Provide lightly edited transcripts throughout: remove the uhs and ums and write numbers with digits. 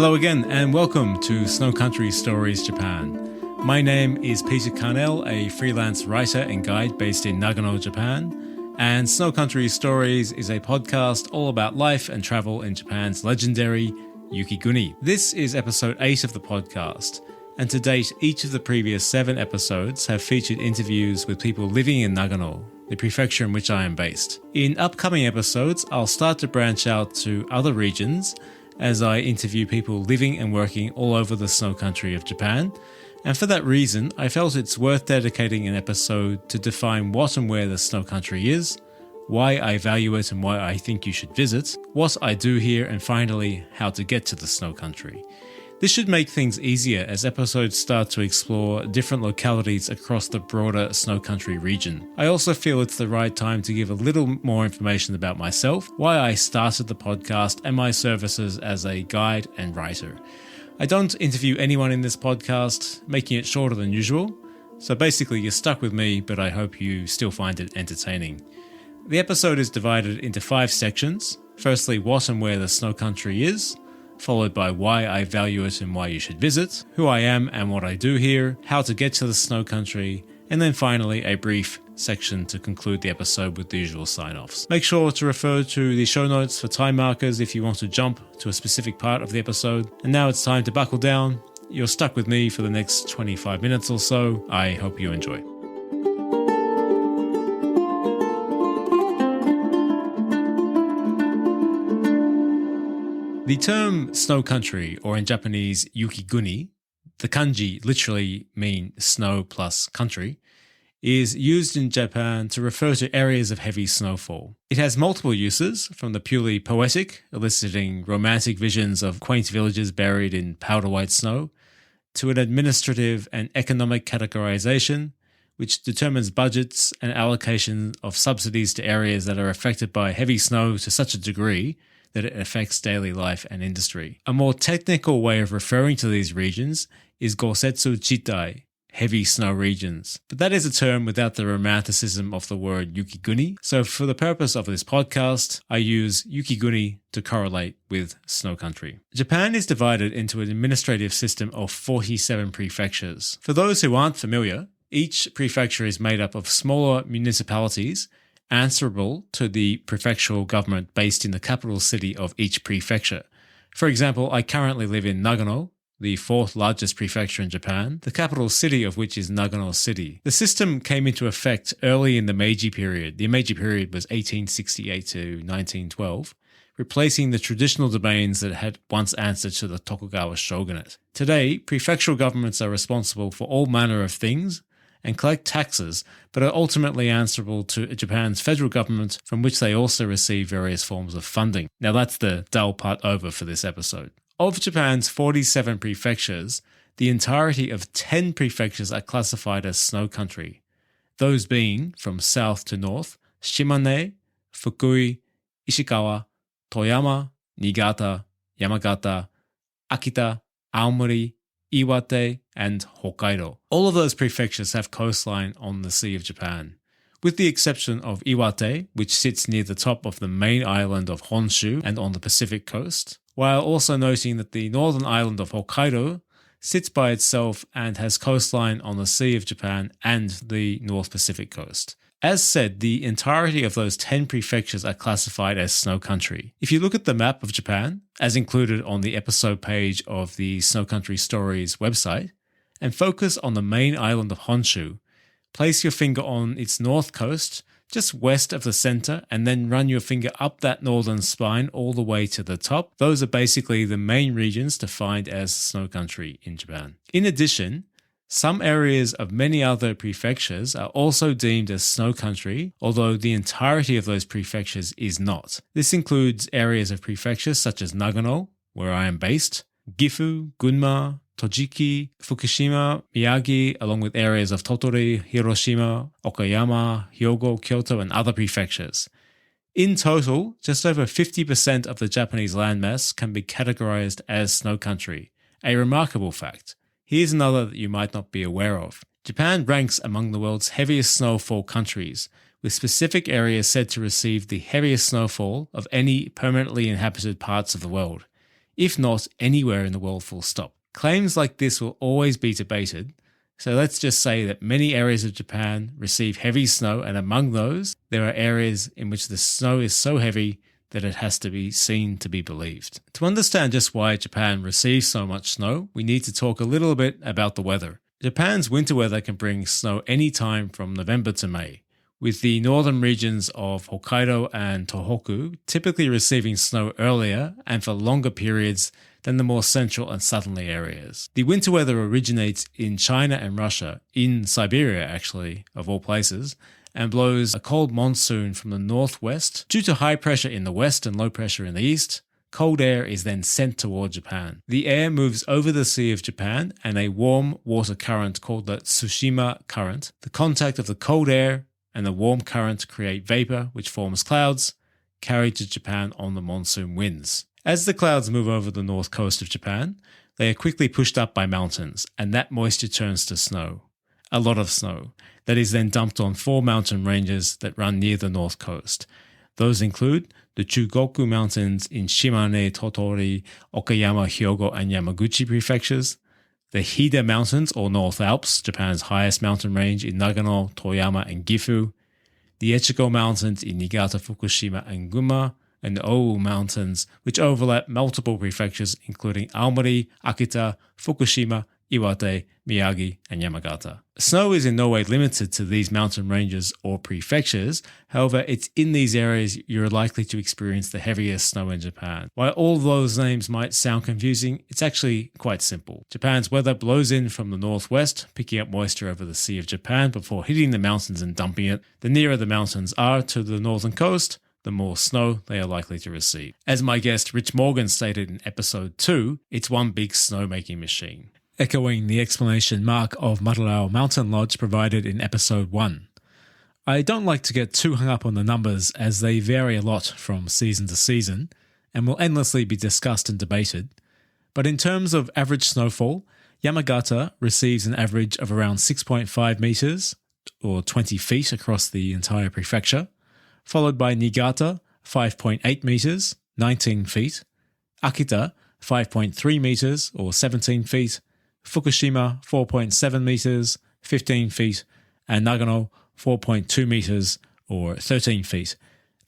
Hello again and welcome to Snow Country Stories Japan. My name is Peter Carnell, a freelance writer and guide based in Nagano, Japan. And Snow Country Stories is a podcast all about life and travel in Japan's legendary yukiguni. This is episode 8 of the podcast. And to date, each of the previous 7 episodes have featured interviews with people living in Nagano, the prefecture in which I am based. In upcoming episodes, I'll start to branch out to other regions as I interview people living and working all over the snow country of Japan. And for that reason, I felt it's worth dedicating an episode to define what and where the snow country is, why I value it and why I think you should visit, what I do here, and finally, how to get to the snow country. This should make things easier as episodes start to explore different localities across the broader snow country region. I also feel it's the right time to give a little more information about myself, why I started the podcast, and my services as a guide and writer. I don't interview anyone in this podcast, making it shorter than usual, so basically you're stuck with me, but I hope you still find it entertaining. The episode is divided into 5 sections. Firstly, what and where the snow country is, followed by why I value it and why you should visit, who I am and what I do here, how to get to the snow country, and then finally a brief section to conclude the episode with the usual sign-offs. Make sure to refer to the show notes for time markers if you want to jump to a specific part of the episode. And now it's time to buckle down. You're stuck with me for the next 25 minutes or so. I hope you enjoy. The term snow country, or in Japanese yukiguni, the kanji literally mean snow plus country, is used in Japan to refer to areas of heavy snowfall. It has multiple uses, from the purely poetic, eliciting romantic visions of quaint villages buried in powder white snow, to an administrative and economic categorization, which determines budgets and allocation of subsidies to areas that are affected by heavy snow to such a degree that it affects daily life and industry. A more technical way of referring to these regions is gosetsu chitai, heavy snow regions. But that is a term without the romanticism of the word yukiguni, so for the purpose of this podcast, I use yukiguni to correlate with snow country. Japan is divided into an administrative system of 47 prefectures. For those who aren't familiar, each prefecture is made up of smaller municipalities answerable to the prefectural government based in the capital city of each prefecture. For example, I currently live in Nagano, the 4th largest prefecture in Japan, the capital city of which is Nagano City. The system came into effect early in the Meiji period. The Meiji period was 1868 to 1912, replacing the traditional domains that had once answered to the Tokugawa shogunate. Today, prefectural governments are responsible for all manner of things and collect taxes, but are ultimately answerable to Japan's federal government, from which they also receive various forms of funding. Now that's the dull part over for this episode. Of Japan's 47 prefectures, the entirety of 10 prefectures are classified as snow country, those being, from south to north, Shimane, Fukui, Ishikawa, Toyama, Niigata, Yamagata, Akita, Aomori, Iwate, and Hokkaido. All of those prefectures have coastline on the Sea of Japan, with the exception of Iwate, which sits near the top of the main island of Honshu and on the Pacific coast, while also noting that the northern island of Hokkaido sits by itself and has coastline on the Sea of Japan and the North Pacific coast. As said, the entirety of those 10 prefectures are classified as snow country. If you look at the map of Japan, as included on the episode page of the Snow Country Stories website, and focus on the main island of Honshu, place your finger on its north coast, just west of the center, and then run your finger up that northern spine all the way to the top. Those are basically the main regions defined as snow country in Japan. In addition, some areas of many other prefectures are also deemed as snow country, although the entirety of those prefectures is not. This includes areas of prefectures such as Nagano, where I am based, Gifu, Gunma, Tojiki, Fukushima, Miyagi, along with areas of Tottori, Hiroshima, Okayama, Hyogo, Kyoto, and other prefectures. In total, just over 50% of the Japanese landmass can be categorized as snow country, a remarkable fact. Here's another that you might not be aware of. Japan ranks among the world's heaviest snowfall countries, with specific areas said to receive the heaviest snowfall of any permanently inhabited parts of the world. if not anywhere in the world full stop. Claims like this will always be debated, so let's just say that many areas of Japan receive heavy snow, and among those, there are areas in which the snow is so heavy that it has to be seen to be believed. To understand just why Japan receives so much snow, we need to talk a little bit about the weather. Japan's winter weather can bring snow any time from November to May, with the northern regions of Hokkaido and Tohoku typically receiving snow earlier and for longer periods than the more central and southerly areas. The winter weather originates in China and Russia, in Siberia actually, of all places, and blows a cold monsoon from the northwest. Due to high pressure in the west and low pressure in the east, cold air is then sent toward Japan. The air moves over the Sea of Japan and a warm water current called the Tsushima Current. The contact of the cold air and the warm current create vapor which forms clouds, carried to Japan on the monsoon winds. As the clouds move over the north coast of Japan, they are quickly pushed up by mountains, and that moisture turns to snow. A lot of snow, that is then dumped on 4 mountain ranges that run near the north coast. Those include the Chugoku Mountains in Shimane, Tottori, Okayama, Hyogo, and Yamaguchi prefectures, the Hida Mountains or North Alps, Japan's highest mountain range in Nagano, Toyama, and Gifu, the Echigo Mountains in Niigata, Fukushima, and Gunma, and the Owu Mountains, which overlap multiple prefectures including Aomori, Akita, Fukushima, Iwate, Miyagi, and Yamagata. Snow is in no way limited to these mountain ranges or prefectures. However, it's in these areas you're likely to experience the heaviest snow in Japan. While all those names might sound confusing, it's actually quite simple. Japan's weather blows in from the northwest, picking up moisture over the Sea of Japan before hitting the mountains and dumping it. The nearer the mountains are to the northern coast, the more snow they are likely to receive. As my guest Rich Morgan stated in episode 2, it's one big snowmaking machine, echoing the explanation Mark of Marurao Mountain Lodge provided in episode 1. I don't like to get too hung up on the numbers as they vary a lot from season to season and will endlessly be discussed and debated, but in terms of average snowfall, Yamagata receives an average of around 6.5 metres or 20 feet across the entire prefecture, followed by Niigata, 5.8 metres, 19 feet, Akita, 5.3 metres or 17 feet, Fukushima, 4.7 metres, 15 feet, and Nagano, 4.2 metres or 13 feet.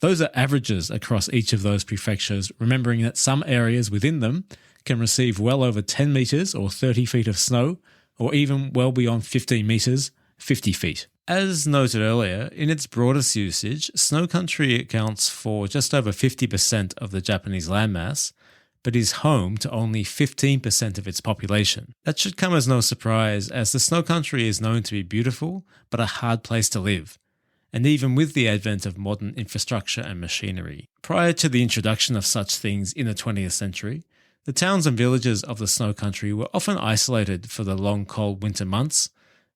Those are averages across each of those prefectures, remembering that some areas within them can receive well over 10 metres or 30 feet of snow, or even well beyond 15 metres, 50 feet. As noted earlier, in its broadest usage, snow country accounts for just over 50% of the Japanese landmass, but is home to only 15% of its population. That should come as no surprise, as the snow country is known to be beautiful, but a hard place to live, and even with the advent of modern infrastructure and machinery. Prior to the introduction of such things in the 20th century, the towns and villages of the snow country were often isolated for the long cold winter months,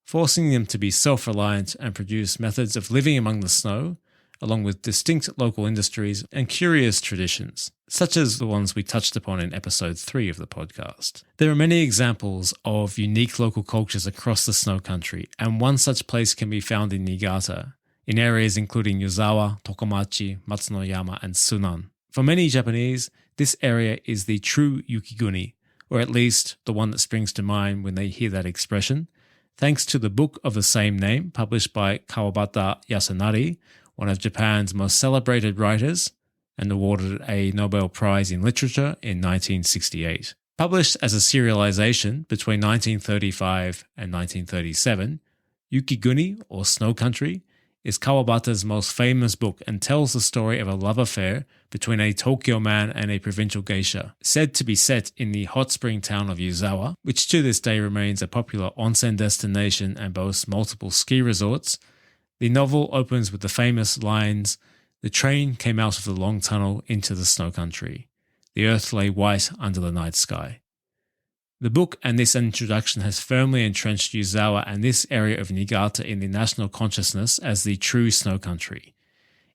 forcing them to be self-reliant and produce methods of living among the snow, along with distinct local industries and curious traditions, such as the ones we touched upon in episode 3 of the podcast. There are many examples of unique local cultures across the snow country, and one such place can be found in Niigata, in areas including Yuzawa, Tokomachi, Matsunoyama, and Sunan. For many Japanese, this area is the true yukiguni, or at least the one that springs to mind when they hear that expression, thanks to the book of the same name published by Kawabata Yasunari, one of Japan's most celebrated writers, and awarded a Nobel Prize in Literature in 1968. Published as a serialization between 1935 and 1937, Yukiguni, or Snow Country, is Kawabata's most famous book and tells the story of a love affair between a Tokyo man and a provincial geisha, said to be set in the hot spring town of Yuzawa, which to this day remains a popular onsen destination and boasts multiple ski resorts. The novel opens with the famous lines, "The train came out of the long tunnel into the snow country. The earth lay white under the night sky." The book and this introduction has firmly entrenched Yuzawa and this area of Niigata in the national consciousness as the true snow country.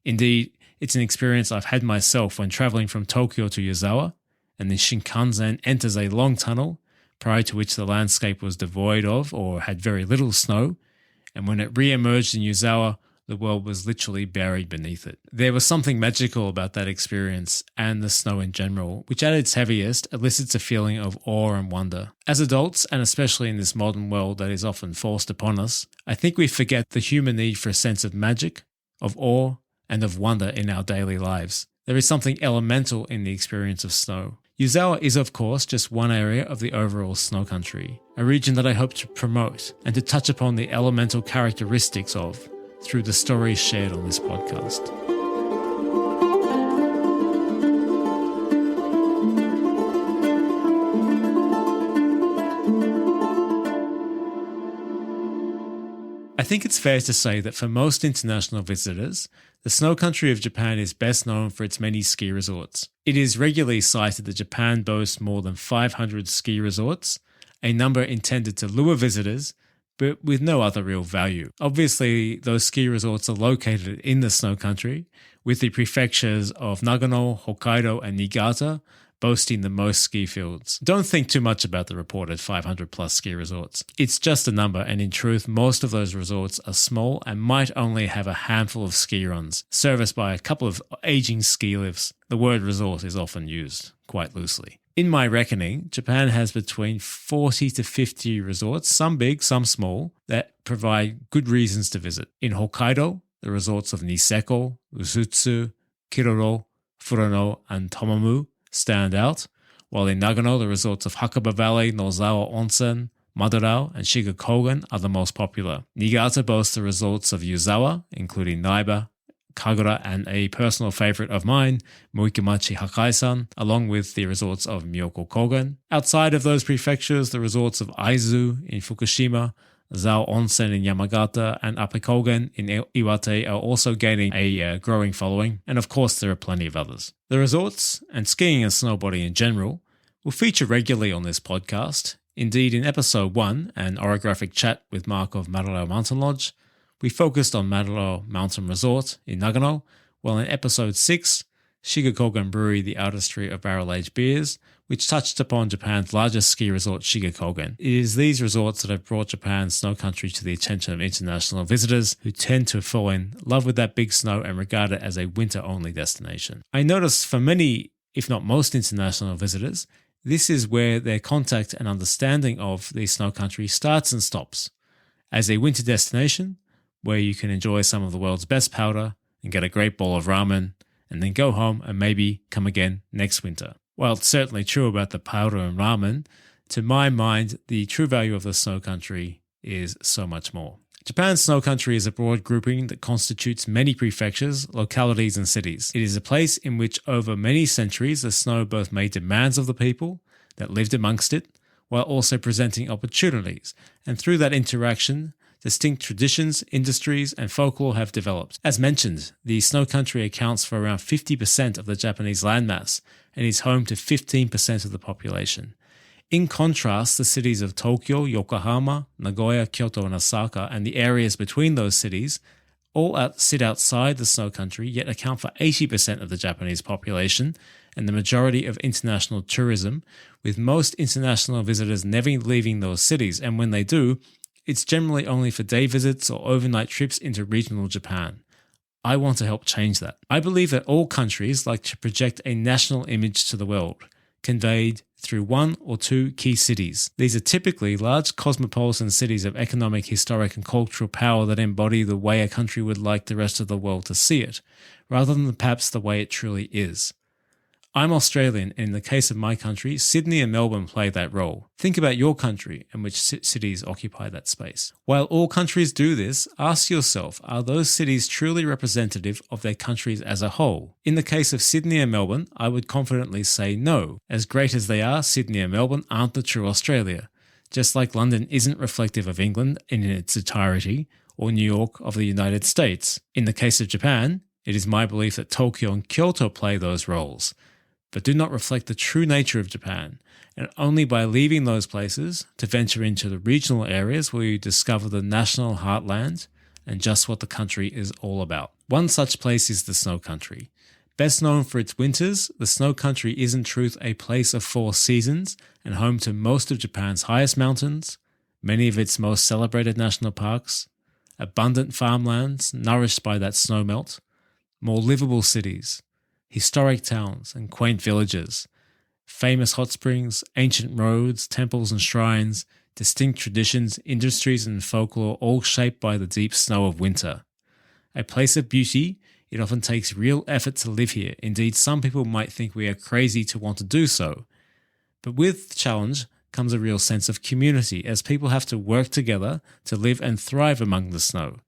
Indeed, it's an experience I've had myself when travelling from Tokyo to Yuzawa, and the Shinkansen enters a long tunnel, prior to which the landscape was devoid of or had very little snow, and when it re-emerged in Yuzawa, the world was literally buried beneath it. There was something magical about that experience and the snow in general, which at its heaviest elicits a feeling of awe and wonder. As adults, and especially in this modern world that is often forced upon us, I think we forget the human need for a sense of magic, of awe, and of wonder in our daily lives. There is something elemental in the experience of snow. Yuzawa is, of course, just one area of the overall snow country, a region that I hope to promote and to touch upon the elemental characteristics of through the stories shared on this podcast. I think it's fair to say that for most international visitors, the snow country of Japan is best known for its many ski resorts. It is regularly cited that Japan boasts more than 500 ski resorts, a number intended to lure visitors, but with no other real value. Obviously, those ski resorts are located in the snow country, with the prefectures of Nagano, Hokkaido, and Niigata boasting the most ski fields. Don't think too much about the reported 500 plus ski resorts. It's just a number, and in truth, most of those resorts are small and might only have a handful of ski runs, serviced by a couple of aging ski lifts. The word resort is often used quite loosely. In my reckoning, Japan has between 40 to 50 resorts, some big, some small, that provide good reasons to visit. In Hokkaido, the resorts of Niseko, Usutsu, Kiroro, Furono, and Tomamu stand out, while in Nagano, the resorts of Hakaba Valley, Nozawa Onsen, Madurao, and Shiga-Kogen are the most popular. Niigata boasts the resorts of Yuzawa, including Naiba, Kagura, and a personal favorite of mine, Muikamachi Hakai-san, along with the resorts of Miyoko Kogen. Outside of those prefectures, the resorts of Aizu in Fukushima, Zao Onsen in Yamagata, and Apekogen in Iwate are also gaining a growing following, and of course there are plenty of others. The resorts, and skiing and snowboarding in general, will feature regularly on this podcast. Indeed, in episode 1, an orographic chat with Mark of Marurao Mountain Lodge, we focused on Marurao Mountain Resort in Nagano, while in episode 6, Shiga-Kogen Brewery, the artistry of barrel-aged beers, which touched upon Japan's largest ski resort, Shiga-Kogen. It is these resorts that have brought Japan's snow country to the attention of international visitors who tend to fall in love with that big snow and regard it as a winter-only destination. I notice for many, if not most international visitors, this is where their contact and understanding of the snow country starts and stops. As a winter destination, where you can enjoy some of the world's best powder and get a great bowl of ramen, and then go home and maybe come again next winter. While it's certainly true about the powder and ramen, to my mind, the true value of the snow country is so much more. Japan's snow country is a broad grouping that constitutes many prefectures, localities, and cities. It is a place in which over many centuries the snow both made demands of the people that lived amongst it, while also presenting opportunities, and through that interaction, distinct traditions, industries, and folklore have developed. As mentioned, the snow country accounts for around 50% of the Japanese landmass and is home to 15% of the population. In contrast, the cities of Tokyo, Yokohama, Nagoya, Kyoto, and Osaka, and the areas between those cities all sit outside the snow country, yet account for 80% of the Japanese population and the majority of international tourism, with most international visitors never leaving those cities, and when they do, it's generally only for day visits or overnight trips into regional Japan. I want to help change that. I believe that all countries like to project a national image to the world, conveyed through one or two key cities. These are typically large cosmopolitan cities of economic, historic, and cultural power that embody the way a country would like the rest of the world to see it, rather than perhaps the way it truly is. I'm Australian, and in the case of my country, Sydney and Melbourne play that role. Think about your country and which cities occupy that space. While all countries do this, ask yourself, are those cities truly representative of their countries as a whole? In the case of Sydney and Melbourne, I would confidently say no. As great as they are, Sydney and Melbourne aren't the true Australia. Just like London isn't reflective of England in its entirety, or New York of the United States. In the case of Japan, it is my belief that Tokyo and Kyoto play those roles, but do not reflect the true nature of Japan, and only by leaving those places to venture into the regional areas will you discover the national heartland and just what the country is all about. One such place is the snow country. Best known for its winters, the snow country is in truth a place of 4 seasons and home to most of Japan's highest mountains, many of its most celebrated national parks, abundant farmlands nourished by that snowmelt, more livable cities, historic towns and quaint villages, famous hot springs, ancient roads, temples and shrines, distinct traditions, industries and folklore all shaped by the deep snow of winter. A place of beauty, it often takes real effort to live here. Indeed, some people might think we are crazy to want to do so. But with challenge comes a real sense of community, as people have to work together to live and thrive among the snow.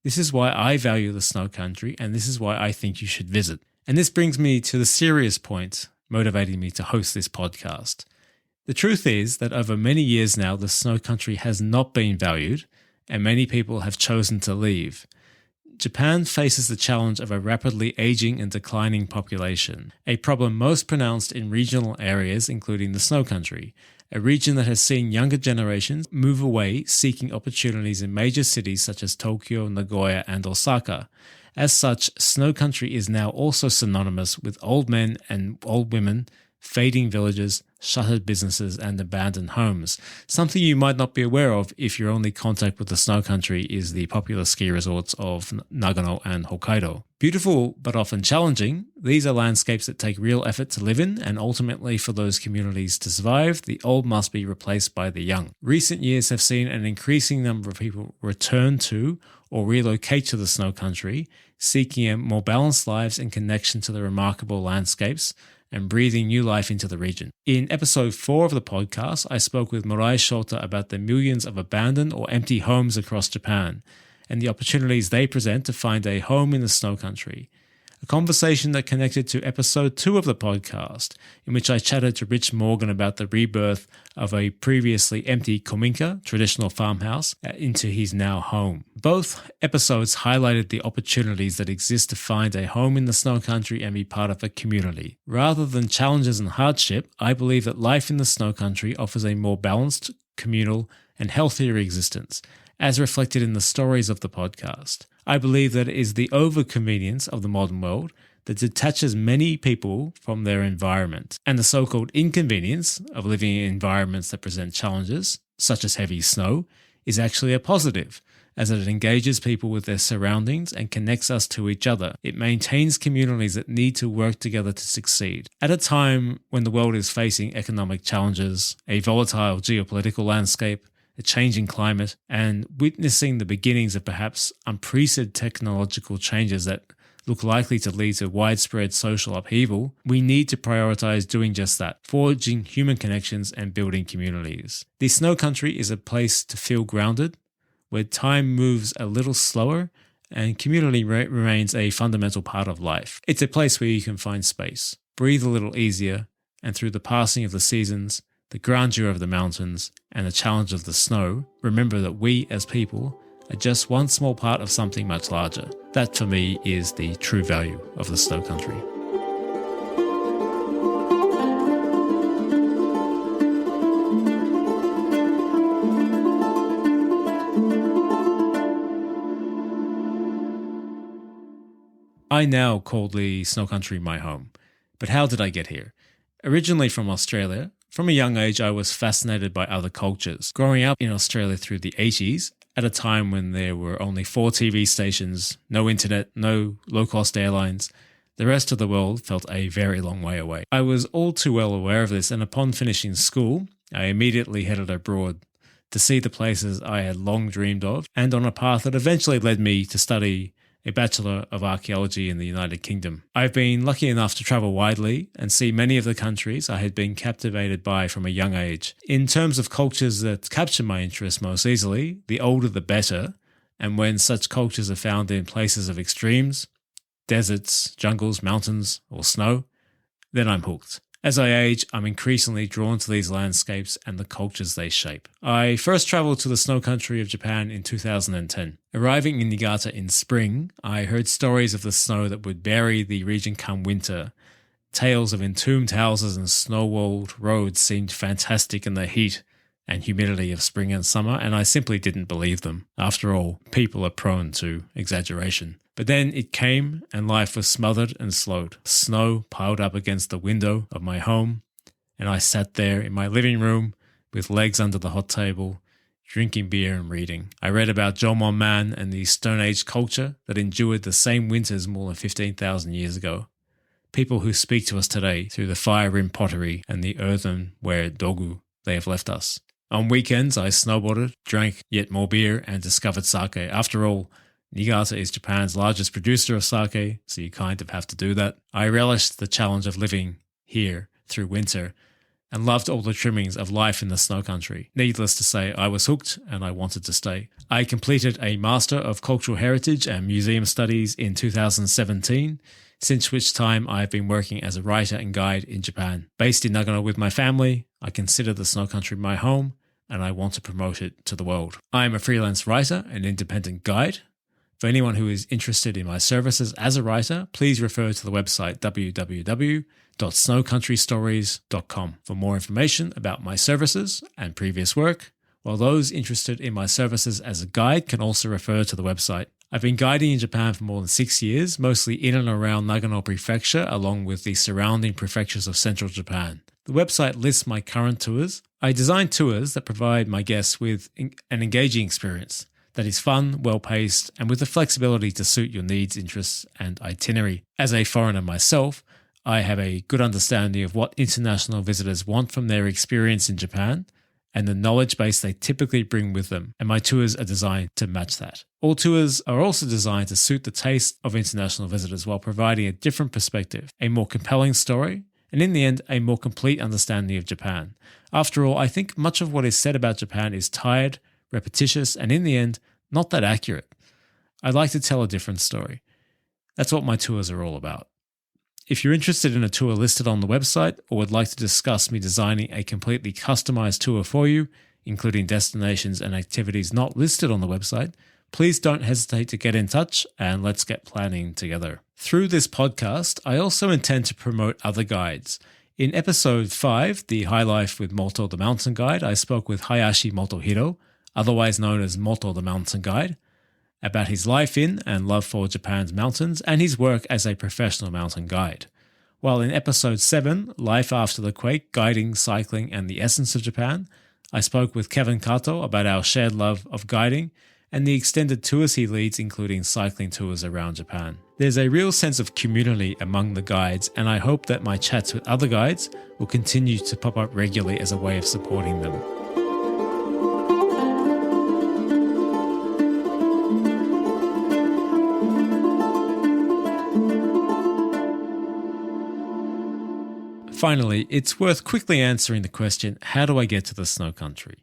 This is why I value the snow country, and this is why I think you should visit. And this brings me to the serious point motivating me to host this podcast. The truth is that over many years now, the snow country has not been valued, and many people have chosen to leave. Japan faces the challenge of a rapidly aging and declining population, a problem most pronounced in regional areas including the snow country, a region that has seen younger generations move away seeking opportunities in major cities such as Tokyo, Nagoya and Osaka. As such, snow country is now also synonymous with old men and old women, fading villages, shuttered businesses and abandoned homes. Something you might not be aware of if your only contact with the snow country is the popular ski resorts of Nagano and Hokkaido. Beautiful but often challenging, these are landscapes that take real effort to live in, and ultimately for those communities to survive, the old must be replaced by the young. Recent years have seen an increasing number of people return to or relocate to the snow country, seeking a more balanced lives in connection to the remarkable landscapes and breathing new life into the region. In episode 4 of the podcast, I spoke with Murai Shota about the millions of abandoned or empty homes across Japan and the opportunities they present to find a home in the snow country. A conversation that connected to episode 2 of the podcast, in which I chatted to Rich Morgan about the rebirth of a previously empty kominka, traditional farmhouse, into his now home. Both episodes highlighted the opportunities that exist to find a home in the snow country and be part of a community. Rather than challenges and hardship, I believe that life in the snow country offers a more balanced, communal, and healthier existence, as reflected in the stories of the podcast. I believe that it is the over-convenience of the modern world that detaches many people from their environment, and the so-called inconvenience of living in environments that present challenges, such as heavy snow, is actually a positive, as it engages people with their surroundings and connects us to each other. It maintains communities that need to work together to succeed. At a time when the world is facing economic challenges, a volatile geopolitical landscape, a changing climate, and witnessing the beginnings of perhaps unprecedented technological changes that look likely to lead to widespread social upheaval, we need to prioritize doing just that, forging human connections and building communities. The snow country is a place to feel grounded, where time moves a little slower and community remains a fundamental part of life. It's a place where you can find space, breathe a little easier, and through the passing of the seasons, the grandeur of the mountains, and the challenge of the snow, remember that we as people are just one small part of something much larger. That for me is the true value of the snow country. I now call the snow country my home. But how did I get here? Originally from Australia, from a young age I was fascinated by other cultures. Growing up in Australia through the 80s, at a time when there were only 4 TV stations, no internet, no low-cost airlines, the rest of the world felt a very long way away. I was all too well aware of this, and upon finishing school, I immediately headed abroad to see the places I had long dreamed of, and on a path that eventually led me to study a Bachelor of Archaeology in the United Kingdom. I've been lucky enough to travel widely and see many of the countries I had been captivated by from a young age. In terms of cultures that capture my interest most easily, the older the better, and when such cultures are found in places of extremes, deserts, jungles, mountains, or snow, then I'm hooked. As I age, I'm increasingly drawn to these landscapes and the cultures they shape. I first travelled to the snow country of Japan in 2010. Arriving in Niigata in spring, I heard stories of the snow that would bury the region come winter. Tales of entombed houses and snow-walled roads seemed fantastic in the heat and humidity of spring and summer, and I simply didn't believe them. After all, people are prone to exaggeration. But then it came, and life was smothered and slowed. Snow piled up against the window of my home, and I sat there in my living room with legs under the hot table, drinking beer and reading. I read about Jomon Man and the Stone Age culture that endured the same winters more than 15,000 years ago. People who speak to us today through the fire-rimmed pottery and the earthenware dogu they have left us. On weekends, I snowboarded, drank yet more beer, and discovered sake. After all, Niigata is Japan's largest producer of sake, so you kind of have to do that. I relished the challenge of living here through winter and loved all the trimmings of life in the snow country. Needless to say, I was hooked and I wanted to stay. I completed a Master of Cultural Heritage and Museum Studies in 2017, since which time I have been working as a writer and guide in Japan. Based in Nagano with my family, I consider the snow country my home and I want to promote it to the world. I am a freelance writer and independent guide. For anyone who is interested in my services as a writer, please refer to the website www.snowcountrystories.com for more information about my services and previous work, while those interested in my services as a guide can also refer to the website. I've been guiding in Japan for more than 6 years, mostly in and around Nagano Prefecture, along with the surrounding prefectures of central Japan. The website lists my current tours. I design tours that provide my guests with an engaging experience that is fun, well-paced, and with the flexibility to suit your needs, interests, and itinerary. As a foreigner myself, I have a good understanding of what international visitors want from their experience in Japan and the knowledge base they typically bring with them, and my tours are designed to match that. All tours are also designed to suit the taste of international visitors while providing a different perspective, a more compelling story, and in the end, a more complete understanding of Japan. After all, I think much of what is said about Japan is tired, repetitious, and in the end, not that accurate. I'd like to tell a different story. That's what my tours are all about. If you're interested in a tour listed on the website or would like to discuss me designing a completely customized tour for you, including destinations and activities not listed on the website, please don't hesitate to get in touch and let's get planning together. Through this podcast, I also intend to promote other guides. In episode 5, The High Life with Moto the Mountain Guide, I spoke with Hayashi Motohiro, otherwise known as Moto the Mountain Guide, about his life in and love for Japan's mountains and his work as a professional mountain guide. While in episode 7, Life After the Quake, Guiding, Cycling and the Essence of Japan, I spoke with Kevin Kato about our shared love of guiding and the extended tours he leads, including cycling tours around Japan. There's a real sense of community among the guides, and I hope that my chats with other guides will continue to pop up regularly as a way of supporting them. Finally, it's worth quickly answering the question, how do I get to the snow country?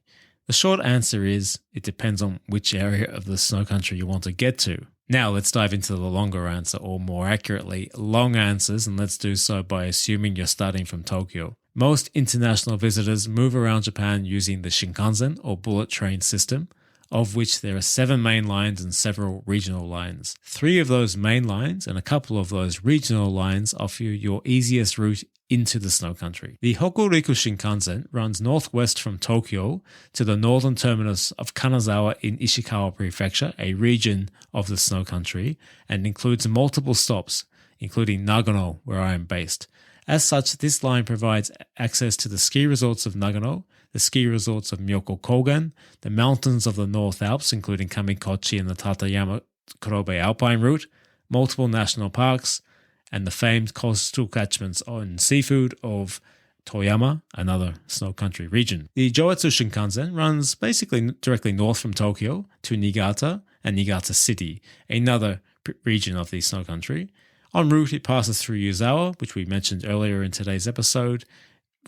The short answer is, it depends on which area of the snow country you want to get to. Now let's dive into the longer answer, or more accurately, long answers, and let's do so by assuming you're starting from Tokyo. Most international visitors move around Japan using the Shinkansen, or bullet train system, of which there are 7 main lines and several regional lines. 3 of those main lines and a couple of those regional lines offer you your easiest route into the snow country. The Hokuriku Shinkansen runs northwest from Tokyo to the northern terminus of Kanazawa in Ishikawa Prefecture, a region of the snow country, and includes multiple stops, including Nagano, where I am based. As such, this line provides access to the ski resorts of Nagano, the ski resorts of Myoko Kogen, the mountains of the North Alps, including Kamikochi and the Tateyama Kurobe Alpine route, multiple national parks, and the famed coastal catchments on seafood of Toyama, another snow country region. The Joetsu Shinkansen runs basically directly north from Tokyo to Niigata and Niigata City, another region of the snow country. En route, it passes through Yuzawa, which we mentioned earlier in today's episode,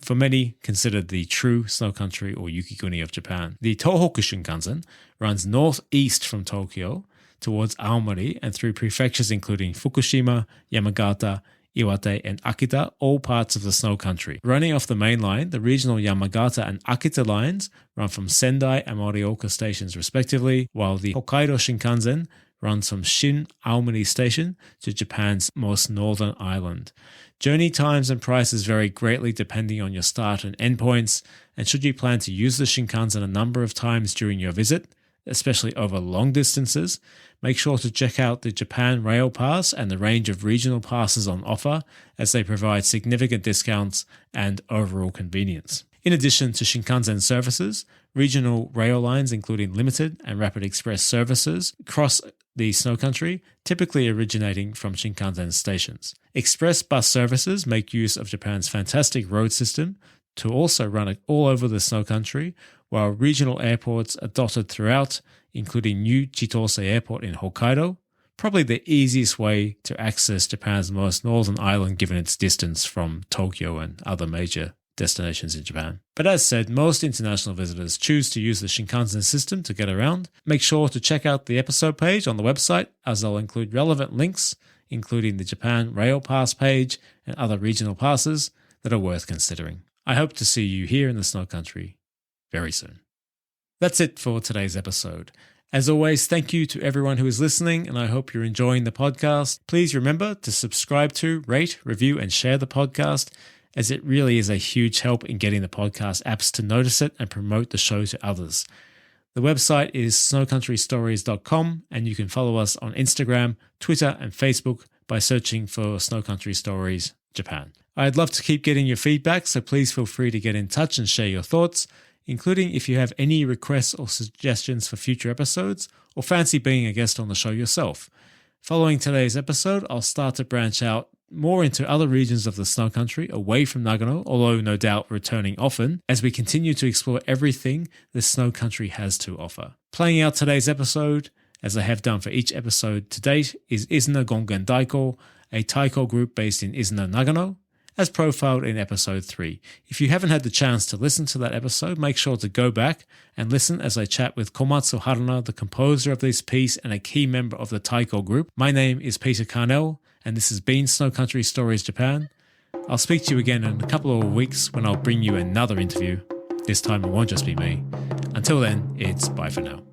for many considered the true snow country or yukiguni of Japan. The Tohoku Shinkansen runs northeast from Tokyo towards Aomori and through prefectures including Fukushima, Yamagata, Iwate, and Akita, all parts of the snow country. Running off the main line, the regional Yamagata and Akita lines run from Sendai and Morioka stations respectively, while the Hokkaido Shinkansen runs from Shin Aomori Station to Japan's most northern island. Journey times and prices vary greatly depending on your start and end points, and should you plan to use the Shinkansen a number of times during your visit, especially over long distances, make sure to check out the Japan Rail Pass and the range of regional passes on offer, as they provide significant discounts and overall convenience. In addition to Shinkansen services, regional rail lines including limited and rapid express services cross the snow country, typically originating from Shinkansen stations. Express bus services make use of Japan's fantastic road system to also run all over the snow country, while regional airports are dotted throughout, including New Chitose Airport in Hokkaido, probably the easiest way to access Japan's most northern island given its distance from Tokyo and other major destinations in Japan. But as said, most international visitors choose to use the Shinkansen system to get around. Make sure to check out the episode page on the website, as I'll include relevant links, including the Japan Rail Pass page and other regional passes that are worth considering. I hope to see you here in the snow country very soon. That's it for today's episode. As always, thank you to everyone who is listening, and I hope you're enjoying the podcast. Please remember to subscribe to, rate, review, and share the podcast, as it really is a huge help in getting the podcast apps to notice it and promote the show to others. The website is snowcountrystories.com, and you can follow us on Instagram, Twitter, and Facebook by searching for Snow Country Stories Japan. I'd love to keep getting your feedback, so please feel free to get in touch and share your thoughts, including if you have any requests or suggestions for future episodes, or fancy being a guest on the show yourself. Following today's episode, I'll start to branch out more into other regions of the snow country away from Nagano, although no doubt returning often, as we continue to explore everything the snow country has to offer. Playing out today's episode, as I have done for each episode to date, is Izuna Gongen Daiko, a taiko group based in Izuna, Nagano, as profiled in episode 3. If you haven't had the chance to listen to that episode, make sure to go back and listen as I chat with Komatsu Haruna, the composer of this piece and a key member of the taiko group. My name is Peter Carnell, and this has been Snow Country Stories Japan. I'll speak to you again in a couple of weeks when I'll bring you another interview. This time it won't just be me. Until then, it's bye for now.